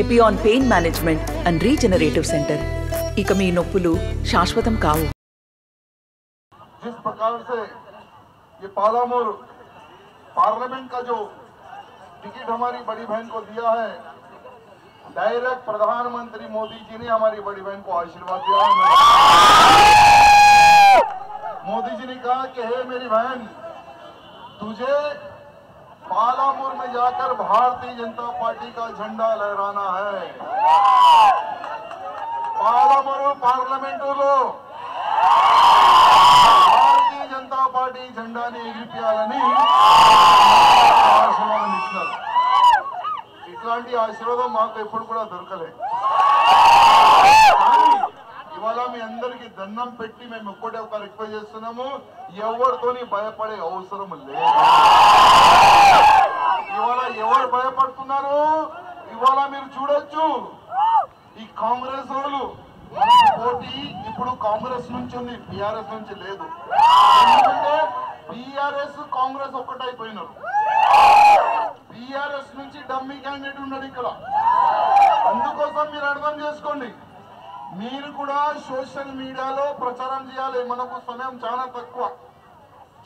Epione pain management and regenerative centre ఇక మీ నొప్పులు శాశ్వతం కావు. जिस प्रकार से ये पालामोर पार्लियामेंट का जो टिकट हमारी बड़ी बहन को दिया है, डायरेक्ट प्रधानमंत्री मोदी जी ने हमारी बड़ी बहन को आशीर्वाद दिया है। मोदी जी ने कहा कि हे मेरी बहन, तुझे पालामोर में जाकर भारतीय जनता पार्टी का झंडा लहराना है। पालामोर पार्लियामेंट లో భారతీయ జనతా పార్టీ జెండాని ఎగిరిపియాలని ఆశీర్వాదం ఇస్తున్నారు. ఇట్లాంటి ఆశీర్వాదం మాకు ఎప్పుడు కూడా దొరకలేదు. కానీ ఇవాళ మీ అందరికి దండం పెట్టి మేము ఒక్కటే ఒక రిక్వెస్ట్ చేస్తున్నాము, ఎవరితోని భయపడే అవసరం లేదు. ఇవాళ ఎవరు భయపడుతున్నారు? ఇవాళ మీరు చూడొచ్చు, ఈ కాంగ్రెస్ వాళ్ళు పోటీ ఇప్పుడు కాంగ్రెస్ నుంచి ఉంది, బీఆర్ఎస్ నుంచి లేదు. ఎందుకంటే బీఆర్ఎస్ కాంగ్రెస్ ఒక్కటైపోయినారు. బీఆర్ఎస్ నుంచి డమ్మీ క్యాండిడేట్ ఉన్నాడు ఇక్కడ. అందుకోసం మీరు అర్థం చేసుకోండి, మీరు కూడా సోషల్ మీడియాలో ప్రచారం చేయాలి. మనకు సమయం చాలా తక్కువ,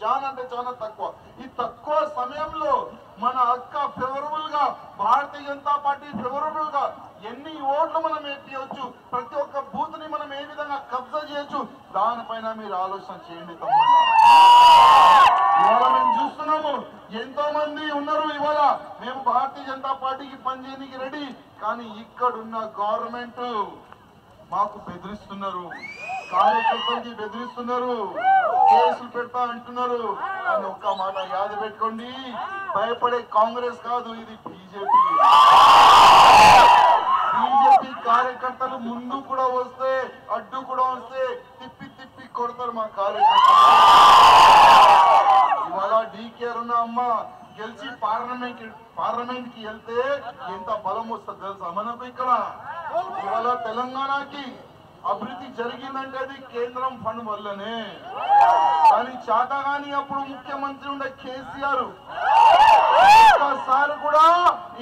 చాలా అంటే చాలా తక్కువ. ఈ తక్కువ సమయంలో మన అక్క ఫేవరబుల్ గా, భారతీయ జనతా పార్టీ ఫేవరబుల్ గా ఎన్ని ఓట్లు మనం వేయవచ్చు, ప్రతి ఒక్క బూత్ ని మనం ఏ విధంగా కబ్జా చేయొచ్చు, దానిపైన మీరు ఆలోచన చేయండి తమ్ముళ్ళు. ఇవాళ మేము చూస్తున్నాము, ఎంతో మంది ఉన్నారు ఇవాళ మేము భారతీయ జనతా పార్టీకి పనిచేయడానికి రెడీ, కానీ ఇక్కడున్న గవర్నమెంట్ మాకు బెదిరిస్తున్నారు, కార్యకర్తలకి బెదిరిస్తున్నారు, కేసులు పెడతా అంటున్నారు అని ఒక్క మాట యాద పెట్టుకోండి. భయపడే కాంగ్రెస్ కాదు, ఇది బీజేపీ. బీజేపీ కార్యకర్తలు ముందు కూడా వస్తే, అడ్డు కూడా వస్తే తిప్పి తిప్పి కొడతారు మా కార్యకర్తలు. ఇవాళ డీకేఆర్ ఉన్న అమ్మ గెలిచి పార్లమెంట్ కి వెళ్తే ఎంత బలం వస్తుంది తెలుసా మనకు? ఇక్కడ ఇవాళ తెలంగాణకి అభివృద్ధి జరిగిందంటే అది కేంద్రం ఫండ్ వల్లనే. కానీ చాతగాని అప్పుడు ముఖ్యమంత్రి ఉండే కేసీఆర్ ఒక్కసారి కూడా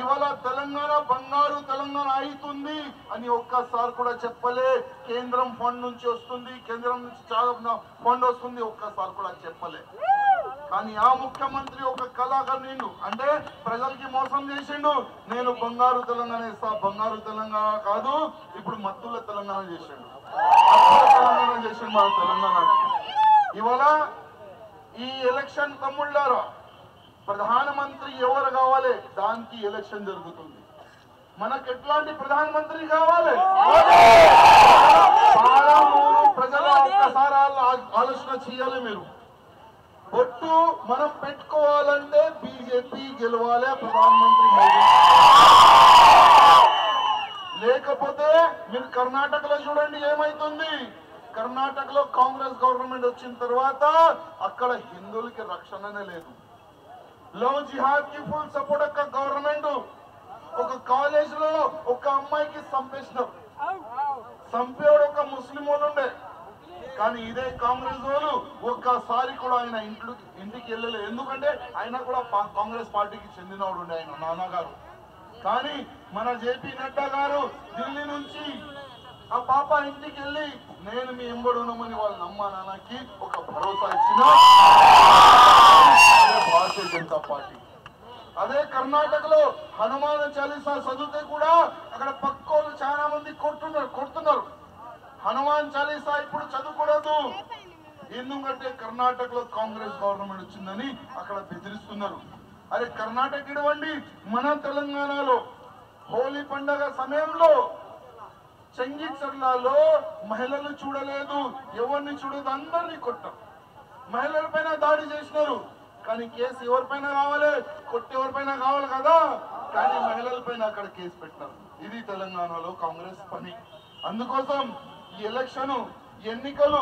ఇవాళ తెలంగాణ బంగారు తెలంగాణ అవుతుంది అని ఒక్కసారి కూడా చెప్పలే. కేంద్రం ఫండ్ నుంచి వస్తుంది, కేంద్రం నుంచి చాలా ఫండ్ వస్తుంది, ఒక్కసారి కూడా చెప్పలే. కానీ ఆ ముఖ్యమంత్రి ఒక కళాకారుడు అంటే ప్రజలకి మోసం చేసిండు. నేను బంగారు తెలంగాణ ఇస్తా, బంగారు తెలంగాణ కాదు ఇప్పుడు మత్తుల తెలంగాణ చేసిండు, తెలంగాణ చేసిండు మన తెలంగాణ. ఇవాళ ఈ ఎలక్షన్ తమ్ముళ్ళారా, ప్రధానమంత్రి ఎవరు కావాలి దానికి ఎలక్షన్ జరుగుతుంది. మనకు ఎట్లాంటి ప్రధానమంత్రి కావాలి? పాలమూరు ప్రజల ఒక్కసారి ఆలోచన చేయాలి. మీరు ఒట్టు మనం పెట్టుకోవాలంటే బీజేపీ గెలవాలి, ప్రధానమంత్రి మోదీ. లేకపోతే మీరు కర్ణాటకలో చూడండి ఏమైతుంది. కర్ణాటకలో కాంగ్రెస్ గవర్నమెంట్ వచ్చిన తర్వాత అక్కడ హిందువులకి రక్షణనే లేదు. లవ్ జిహాద్ కి ఫుల్ సపోర్ట్ అక్క గవర్నమెంట్. ఒక కాలేజ్ లో ఒక అమ్మాయికి చంపేసినారు, చంపేవాడు ఒక ముస్లిం వాళ్ళు ఉండే. కానీ ఇదే కాంగ్రెస్ వాళ్ళు ఒక్కసారి కూడా ఆయన ఇంటికి వెళ్ళలేదు. ఎందుకంటే ఆయన కూడా కాంగ్రెస్ పార్టీకి చెందినవాడు ఉండే ఆయన నాన్నగారు. కానీ మన జేపీ నడ్డా గారు ఢిల్లీ నుంచి ఆ పాప ఇంటికి వెళ్ళి నేను మీ ఎంబడి ఉన్నామని వాళ్ళ అమ్మ నాన్నకి ఒక భరోసా ఇచ్చిన భారతీయ జనతా పార్టీ. అదే కర్ణాటకలో హనుమాన్ చాలీసా చదివితే కూడా అక్కడ పక్కోళ్ళు చాలా మంది కొడుతున్నారు. హనుమాన్ చాలీసా ఇప్పుడు చదువుకూడదు, ఎందుకంటే కర్ణాటకలో కాంగ్రెస్ గవర్నమెంట్ వచ్చిందని అక్కడ బెదిరిస్తున్నారు. అరే కర్ణాటక ఇవ్వండి, మన తెలంగాణలో హోలీ పండగ సమయంలో చెంగిచర్లలో మహిళలు చూడలేదు, ఎవరిని చూడలేదు, అందరినీ కొట్టారు. మహిళల పైన దాడి చేసినారు. కానీ కేసు ఎవరిపైన కావాలి? కొట్టేవరిపైన కావాలి కదా. కానీ మహిళల పైన అక్కడ కేసు పెట్టారు. ఇది తెలంగాణలో కాంగ్రెస్ పని. అందుకోసం ఈ ఎలక్షన్ ఎన్నికలు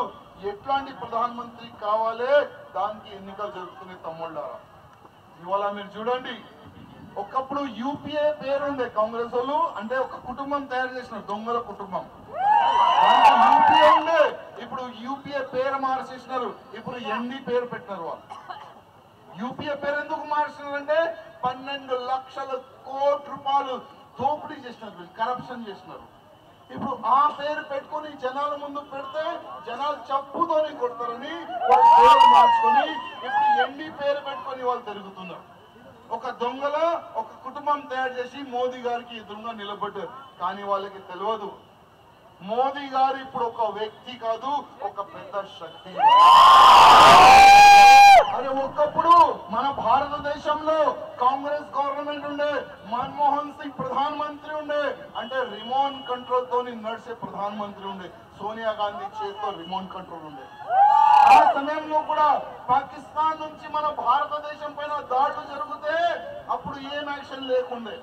ఎట్లాంటి ప్రధానమంత్రి కావాలి దానికి ఎన్నికలు జరుగుతున్నాయి తమ్ముళ్ళారా. ఇవాళ మీరు చూడండి, ఒకప్పుడు యూపీఏ పేరుండే కాంగ్రెస్ వాళ్ళు, అంటే ఒక కుటుంబం తయారు చేసిన దొంగల కుటుంబం. యూపీఏ ఉండే, ఇప్పుడు యూపీఏ పేరు మార్చేసినారు. ఇప్పుడు ఎన్ని పేరు పెట్టినారు వాళ్ళు. యూపీఏ పేరు ఎందుకు మార్చినారంటే 12 లక్షల కోట్ల రూపాయలు దోపిడీ చేసినారు. కరప్షన్ చేసినారు. ఇప్పుడు ఆ పేరు పెట్టుకొని జనాల ముందు పెడితే జనాలు చప్పుతోని కొడతారని వాళ్ళ పేరు మార్చుకొని ఇప్పుడు ఎన్ని పేరు పెట్టుకొని వాళ్ళు తిరుగుతున్నారు. ఒక దొంగల ఒక కుటుంబం తయారు చేసి మోదీ గారికి ఎదురుగా నిలబడ్డారు. కానీ వాళ్ళకి తెలియదు మోదీ గారు ఇప్పుడు ఒక వ్యక్తి కాదు, ఒక పెద్ద శక్తి. అరే ఒకప్పుడు మన భారతదేశంలో కాంగ్రెస్ గవర్నమెంట్ ఉండే, మన్మోహన్ సింగ్ ప్రధానమంత్రి ఉండే, అంటే రిమోట్ కంట్రోల్ తోని నడిచే ప్రధానమంత్రి ఉండే, సోనియా గాంధీ చేతితో రిమోట్ కంట్రోల్ ఉండే. ఆ సమయంలో కూడా పాకిస్తాన్ నుంచి మన భారతదేశం పైన దాడులు జరిగితే అప్పుడు ఏం యాక్షన్ లేకుండే.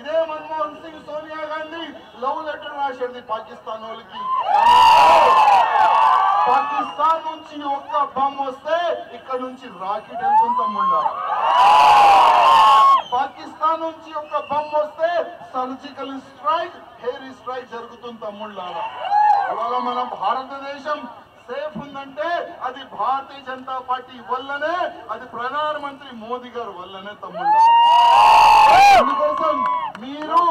ఇదే మన్మోహన్ సింగ్ సోనియా గాంధీ లవ్ లెటర్ రాసేది పాకిస్తాన్ వాళ్ళకి. పాకిస్తాన్ నుంచి ఒక్క బాంబ్ వస్తే ఇక్కడ నుంచి రాకెట్ వెళ్తుందా, పాకిస్తాన్ నుంచి ఒక్క బాంబ్ వస్తే సర్జికల్ స్ట్రైక్, హెయిర్ స్ట్రైక్ జరుగుతుంది తమ్ముళ్ళారా. ఇవాళ మన భారతదేశం సేఫ్ ఉందంటే అది భారతీయ జనతా పార్టీ వల్లనే, అది ప్రధానమంత్రి మోదీ గారి వల్లనే తమ్ముళ్ళారా. అందుకోసం మీరు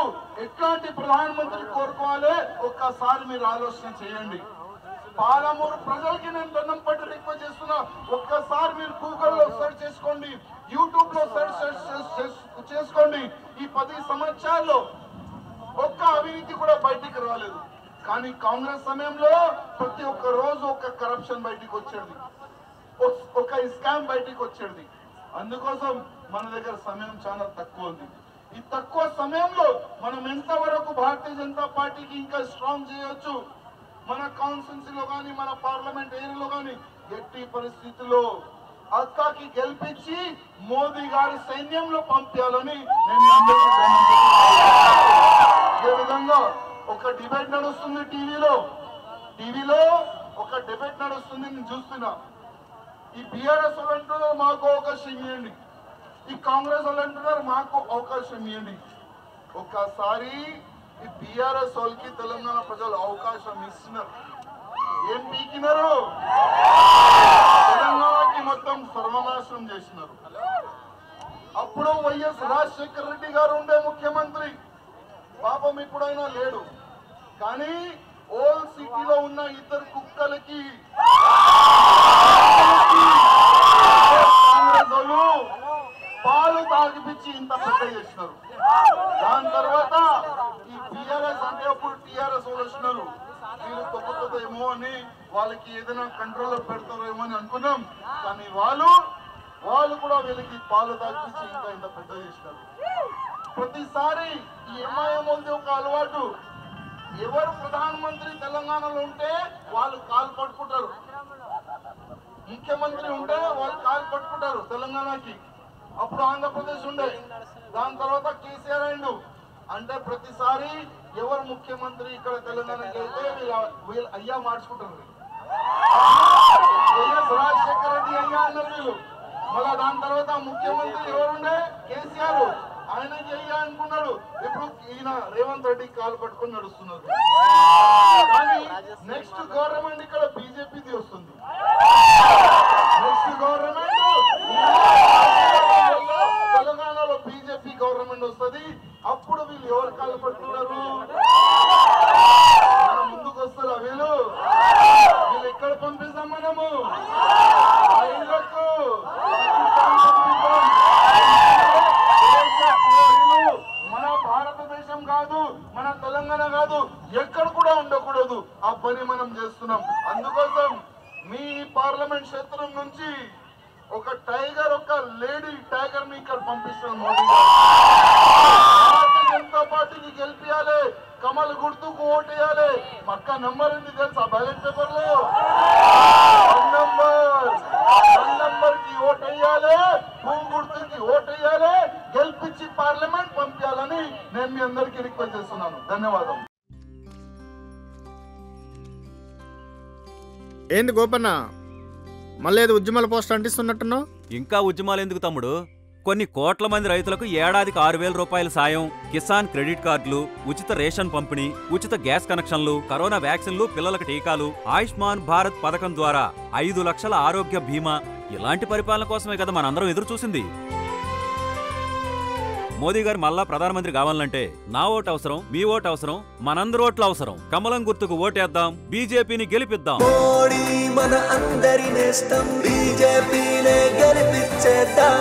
ఎట్లాంటి ప్రధానమంత్రి కోరుకోవాలి ఒక్కసారి మీరు ఆలోచన చేయండి. పాలమూరు ప్రజలకి నేను దండం పట్టి రిక్వెస్ట్ చేస్తున్నా, ఒక్కసారి మీరు గూగుల్లో సెర్చ్ చేసుకోండి, యూట్యూబ్ లో సెర్చ్ చేసుకోండి. ఈ 10 సంవత్సరాల్లో ఒక్క అవినీతి కూడా బయటికి రాలేదు. కానీ కాంగ్రెస్ సమయంలో ప్రతి ఒక్క రోజు ఒక కరప్షన్ బయటికి వచ్చేది, ఒక స్కామ్ బయటికి వచ్చేది. అందుకోసం మన దగ్గర సమయం చాలా తక్కువ ఉంది. ఈ తక్కువ సమయంలో మనం ఎంతవరకు భారతీయ జనతా పార్టీకి ఇంకా స్ట్రాంగ్ చేయొచ్చు, మన కాన్స్టిట్యూన్సీలో కానీ మన పార్లమెంట్ ఏరియాలో కానీ ఎట్టి పరిస్థితుల్లో అక్కకి గెలిపించి మోదీ గారి సైన్యంలో పంపించాలని నేను ఇదే విధంగా ఒక డిబేట్ నడుస్తుంది టీవీలో ఒక డిబేట్ నడుస్తుంది, నేను చూస్తున్నా. ఈ బీఆర్ఎస్ వాళ్ళు అంటున్నారు మాకు అవకాశం ఇవ్వండి, ఈ కాంగ్రెస్ వాళ్ళు అంటున్నారు మాకు అవకాశం ఇవ్వండి. ఒక్కసారి ఈ బీఆర్ఎస్ వాళ్ళకి తెలంగాణ ప్రజలు అవకాశం ఇస్తున్నారు, ఏం పీకినారు, తెలంగాణకి మొత్తం సర్వనాశనం చేసినారు. అప్పుడు వైఎస్ రాజశేఖర రెడ్డి గారు ఉండే ముఖ్యమంత్రి, పాపం ఇప్పుడైనా లేడు. కానీ ఓల్డ్ సిటీలో ఉన్న ఇద్దరు కుక్కలకి కాంగ్రెస్ వాళ్ళు పాలు తాగిపించి ఇంత పెద్ద చేసినారు. దాని తర్వాత ఈ టీఆర్ఎస్ అంటే అప్పుడు టీఆర్ఎస్ వాళ్ళు వచ్చినారు, వీళ్ళు తొక్కుతుందేమో అని వాళ్ళకి ఏదైనా కంట్రోల్లో పెడతారేమో అని అనుకున్నాం. కానీ వాళ్ళు కూడా వీళ్ళకి పాలు తాగిపించి ఇంకా ఇంత పెద్ద చేసినారు. ప్రతిసారి ఈ ఎంఐఎం ఒక అలవాటు, ఎవరు ప్రధానమంత్రి తెలంగాణలో ఉంటే వాళ్ళు కాలు పట్టుకుంటారు, ముఖ్యమంత్రి ఉంటే వాళ్ళు కాలు పట్టుకుంటారు తెలంగాణకి. అప్పుడు ఆంధ్రప్రదేశ్ ఉండే, దాని తర్వాత కేసీఆర్ అయిండు. అంటే ప్రతిసారి ఎవరు ముఖ్యమంత్రి ఇక్కడ తెలంగాణకి వెళ్తే వీళ్ళు అయ్యా మార్చుకుంటారు. వైఎస్ రాజశేఖర రెడ్డి అయ్యా అన్నారు వీళ్ళు. మళ్ళా దాని తర్వాత ముఖ్యమంత్రి ఎవరుండే కేసీఆర్, ఆయనకి అయ్యా అనుకున్నాడు. ఇప్పుడు ఈయన రేవంత్ రెడ్డి కాలు పట్టుకొని నడుస్తున్నారు. కానీ నెక్స్ట్ గవర్నమెంట్ ఇక్కడ బీజేపీది వస్తుంది. నెక్స్ట్ గవర్నమెంట్ తెలంగాణలో బీజేపీ గవర్నమెంట్ వస్తుంది. అప్పుడు వీళ్ళు ఎవరు కాలు పట్టుకున్నారు, ముందుకు వస్తారా వీళ్ళు ఎక్కడ పంపిస్తాం మనము మన భారతదేశం కాదు, మన తెలంగాణ కాదు, ఎక్కడ కూడా ఉండకూడదు. ఆ పని మనం చేస్తున్నాం. అందుకోసం మీ పార్లమెంట్ క్షేత్రం నుంచి ఒక టైగర్, ఒక లేడీ టైగర్ ని ఇక్కడ పంపిస్తున్నాం. మోడీ భారతీయ జనతా పార్టీకి గెలిపియాలి, కమల్ గుర్తుకు ఓటేయాలి. పక్క నంబర్ ఉంది తెలుసా బ్యాలెట్ పేపర్ లో, 1 నంబర్ కి ఓటేయాలి, భూమి గుర్తుకి ఓటేయాలి, గెలిపించి పార్లమెంట్ పంపించాలని నేను మీ అందరికీ రిక్వెస్ట్ చేస్తున్నాను. ధన్యవాదం. ఏంది గోపన్న, మళ్ళీ ఏదో ఉద్యమాల పోస్ట్ అంటిస్తున్నట్టున్నావు? ఇంకా ఉద్యమాలు ఎందుకు తమ్ముడు? కొన్ని కోట్ల మంది రైతులకు ఏడాదికి 6,000 రూపాయల సాయం, కిసాన్ క్రెడిట్ కార్డులు, ఉచిత రేషన్ పంపిణీ, ఉచిత గ్యాస్ కనెక్షన్లు, కరోనా వ్యాక్సిన్లు, పిల్లలకు టీకాలు, ఆయుష్మాన్ భారత్ పథకం ద్వారా 5 లక్షల ఆరోగ్య బీమా, ఇలాంటి పరిపాలన కోసమే కదా మనందరం ఎదురు చూసింది. మోదీ గారు మళ్ళా ప్రధానమంత్రి కావాలంటే నా ఓటు అవసరం, మీ ఓటు అవసరం, మనందరి ఓట్లు అవసరం. కమలం గుర్తుకు ఓటేద్దాం, బీజేపీని గెలిపిద్దాం. మోడీ మన అందరి నేస్తం, బీజేపీనే గెలిపించేద్దాం.